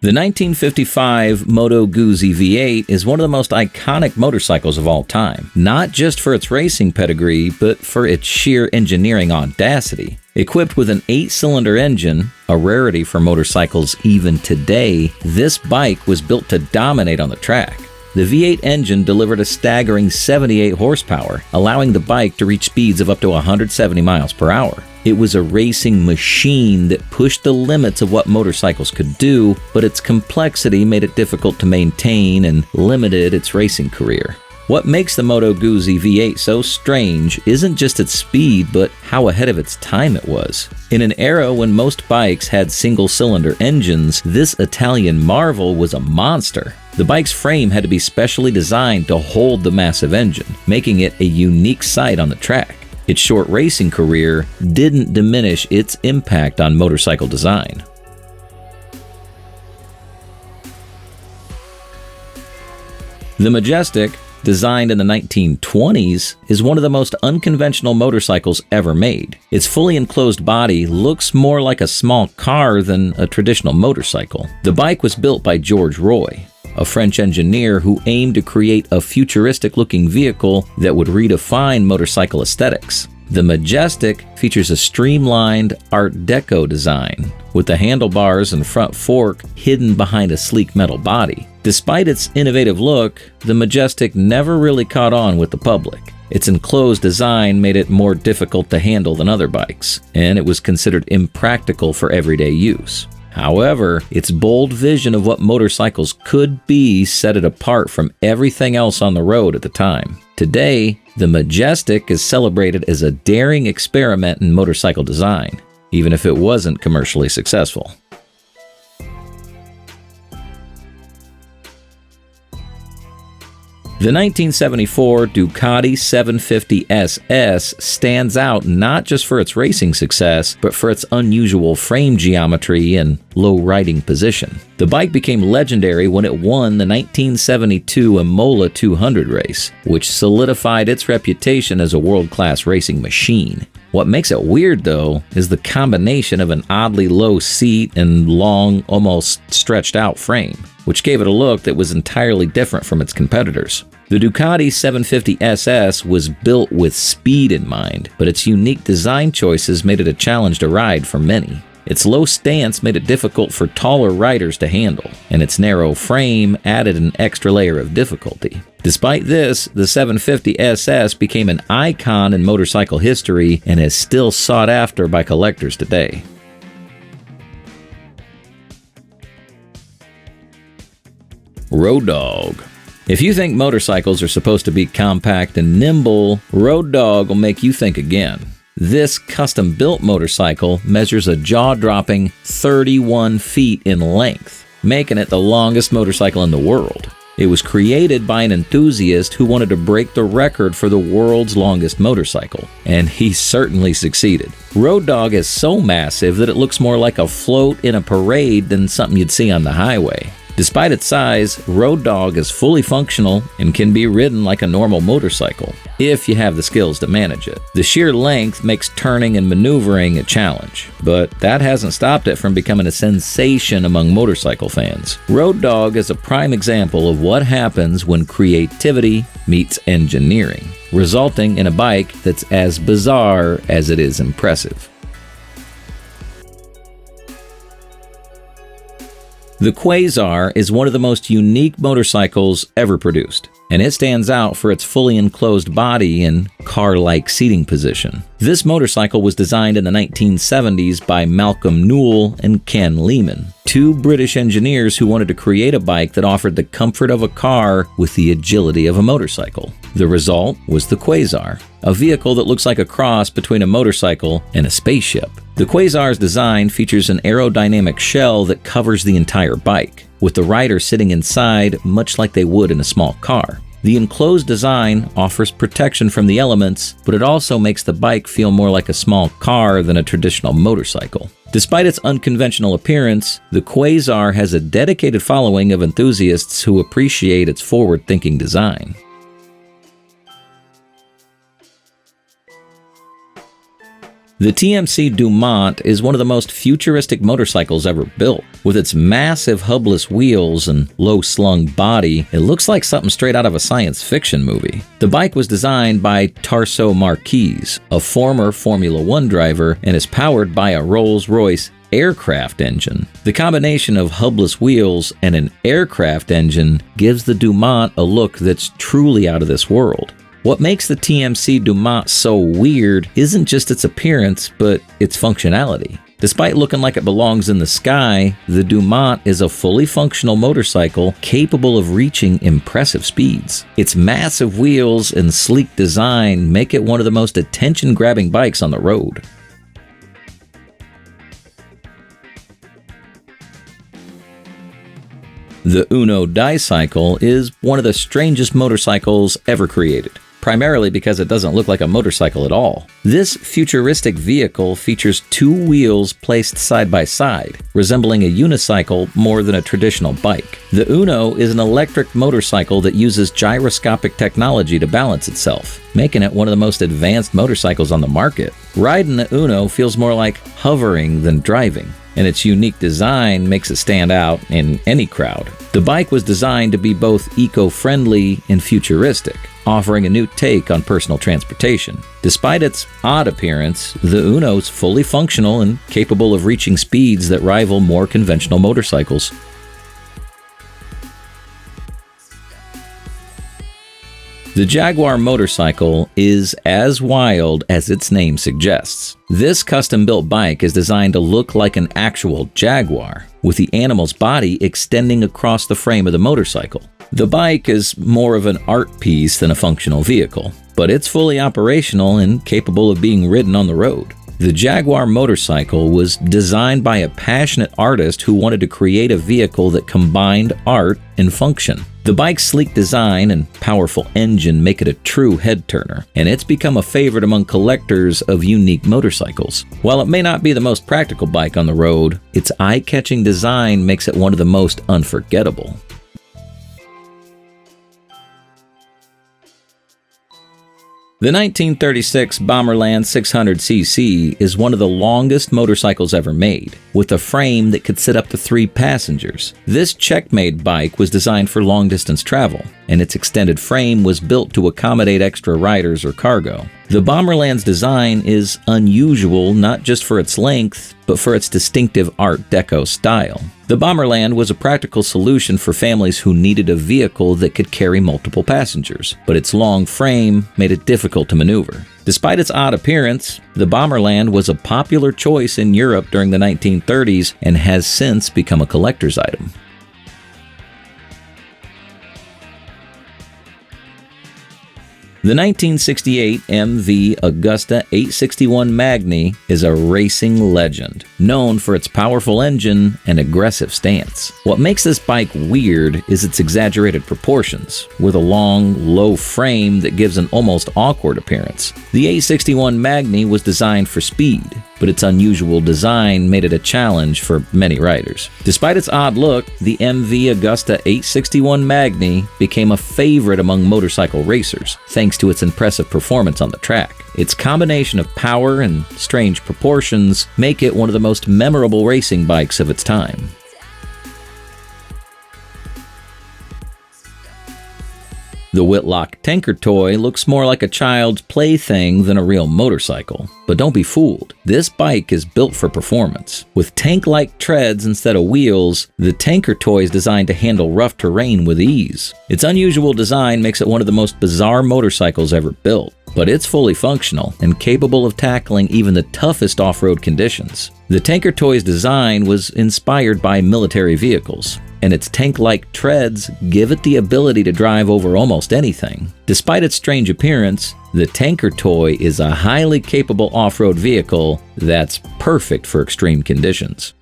The 1955 Moto Guzzi V8 is one of the most iconic motorcycles of all time, not just for its racing pedigree, but for its sheer engineering audacity. Equipped with an 8-cylinder engine, a rarity for motorcycles even today, this bike was built to dominate on the track. The V8 engine delivered a staggering 78 horsepower, allowing the bike to reach speeds of up to 170 miles per hour. It was a racing machine that pushed the limits of what motorcycles could do, but its complexity made it difficult to maintain and limited its racing career. What makes the Moto Guzzi V8 so strange isn't just its speed, but how ahead of its time it was. In an era when most bikes had single-cylinder engines, this Italian marvel was a monster. The bike's frame had to be specially designed to hold the massive engine, making it a unique sight on the track. Its short racing career didn't diminish its impact on motorcycle design. The Majestic, designed in the 1920s, is one of the most unconventional motorcycles ever made. Its fully enclosed body looks more like a small car than a traditional motorcycle. The bike was built by George Roy, a French engineer who aimed to create a futuristic-looking vehicle that would redefine motorcycle aesthetics. The Majestic features a streamlined Art Deco design, with the handlebars and front fork hidden behind a sleek metal body. Despite its innovative look, the Majestic never really caught on with the public. Its enclosed design made it more difficult to handle than other bikes, and it was considered impractical for everyday use. However, its bold vision of what motorcycles could be set it apart from everything else on the road at the time. Today, the Majestic is celebrated as a daring experiment in motorcycle design, even if it wasn't commercially successful. The 1974 Ducati 750 SS stands out not just for its racing success, but for its unusual frame geometry and low riding position. The bike became legendary when it won the 1972 Imola 200 race, which solidified its reputation as a world-class racing machine. What makes it weird, though, is the combination of an oddly low seat and long, almost stretched out frame, which gave it a look that was entirely different from its competitors. The Ducati 750 SS was built with speed in mind, but its unique design choices made it a challenge to ride for many. Its low stance made it difficult for taller riders to handle, and its narrow frame added an extra layer of difficulty. Despite this, the 750 SS became an icon in motorcycle history and is still sought after by collectors today. Road Dog. If you think motorcycles are supposed to be compact and nimble, Road Dog will make you think again. This custom-built motorcycle measures a jaw-dropping 31 feet in length, making it the longest motorcycle in the world. It was created by an enthusiast who wanted to break the record for the world's longest motorcycle, and he certainly succeeded. Road Dog is so massive that it looks more like a float in a parade than something you'd see on the highway. Despite its size, Road Dog is fully functional and can be ridden like a normal motorcycle, if you have the skills to manage it. The sheer length makes turning and maneuvering a challenge, but that hasn't stopped it from becoming a sensation among motorcycle fans. Road Dog is a prime example of what happens when creativity meets engineering, resulting in a bike that's as bizarre as it is impressive. The Quasar is one of the most unique motorcycles ever produced, and it stands out for its fully enclosed body and car-like seating position. This motorcycle was designed in the 1970s by Malcolm Newell and Ken Lehman, two British engineers who wanted to create a bike that offered the comfort of a car with the agility of a motorcycle. The result was the Quasar, a vehicle that looks like a cross between a motorcycle and a spaceship. The Quasar's design features an aerodynamic shell that covers the entire bike, with the rider sitting inside much like they would in a small car. The enclosed design offers protection from the elements, but it also makes the bike feel more like a small car than a traditional motorcycle. Despite its unconventional appearance, the Quasar has a dedicated following of enthusiasts who appreciate its forward-thinking design. The TMC Dumont is one of the most futuristic motorcycles ever built. With its massive hubless wheels and low-slung body, it looks like something straight out of a science fiction movie. The bike was designed by Tarso Marquez, a former Formula One driver, and is powered by a Rolls-Royce aircraft engine. The combination of hubless wheels and an aircraft engine gives the Dumont a look that's truly out of this world. What makes the TMC Dumont so weird isn't just its appearance, but its functionality. Despite looking like it belongs in the sky, the Dumont is a fully functional motorcycle capable of reaching impressive speeds. Its massive wheels and sleek design make it one of the most attention-grabbing bikes on the road. The Uno Dicycle is one of the strangest motorcycles ever created, primarily because it doesn't look like a motorcycle at all. This futuristic vehicle features two wheels placed side by side, resembling a unicycle more than a traditional bike. The Uno is an electric motorcycle that uses gyroscopic technology to balance itself, making it one of the most advanced motorcycles on the market. Riding the Uno feels more like hovering than driving, and its unique design makes it stand out in any crowd. The bike was designed to be both eco-friendly and futuristic, offering a new take on personal transportation. Despite its odd appearance, the Uno's fully functional and capable of reaching speeds that rival more conventional motorcycles. The Jaguar motorcycle is as wild as its name suggests. This custom-built bike is designed to look like an actual Jaguar, with the animal's body extending across the frame of the motorcycle. The bike is more of an art piece than a functional vehicle, but it's fully operational and capable of being ridden on the road. The Jaguar motorcycle was designed by a passionate artist who wanted to create a vehicle that combined art and function. The bike's sleek design and powerful engine make it a true head-turner, and it's become a favorite among collectors of unique motorcycles. While it may not be the most practical bike on the road, its eye-catching design makes it one of the most unforgettable. The 1936 Bomberland 600cc is one of the longest motorcycles ever made, with a frame that could sit up to 3 passengers. This Czech-made bike was designed for long-distance travel, and its extended frame was built to accommodate extra riders or cargo. The Bomberland's design is unusual not just for its length, but for its distinctive Art Deco style. The Bomberland was a practical solution for families who needed a vehicle that could carry multiple passengers, but its long frame made it difficult to maneuver. Despite its odd appearance, the Bomberland was a popular choice in Europe during the 1930s and has since become a collector's item. The 1968 MV Agusta 861 Magni is a racing legend, known for its powerful engine and aggressive stance. What makes this bike weird is its exaggerated proportions, with a long, low frame that gives an almost awkward appearance. The 861 Magni was designed for speed, but its unusual design made it a challenge for many riders. Despite its odd look, the MV Agusta 861 Magni became a favorite among motorcycle racers, thanks to its impressive performance on the track. Its combination of power and strange proportions make it one of the most memorable racing bikes of its time. The Whitlock Tanker Toy looks more like a child's plaything than a real motorcycle. But don't be fooled. This bike is built for performance. With tank-like treads instead of wheels, the Tanker Toy is designed to handle rough terrain with ease. Its unusual design makes it one of the most bizarre motorcycles ever built, but it's fully functional and capable of tackling even the toughest off-road conditions. The Tanker Toy's design was inspired by military vehicles, and its tank-like treads give it the ability to drive over almost anything. Despite its strange appearance, the Tanker Toy is a highly capable off-road vehicle that's perfect for extreme conditions.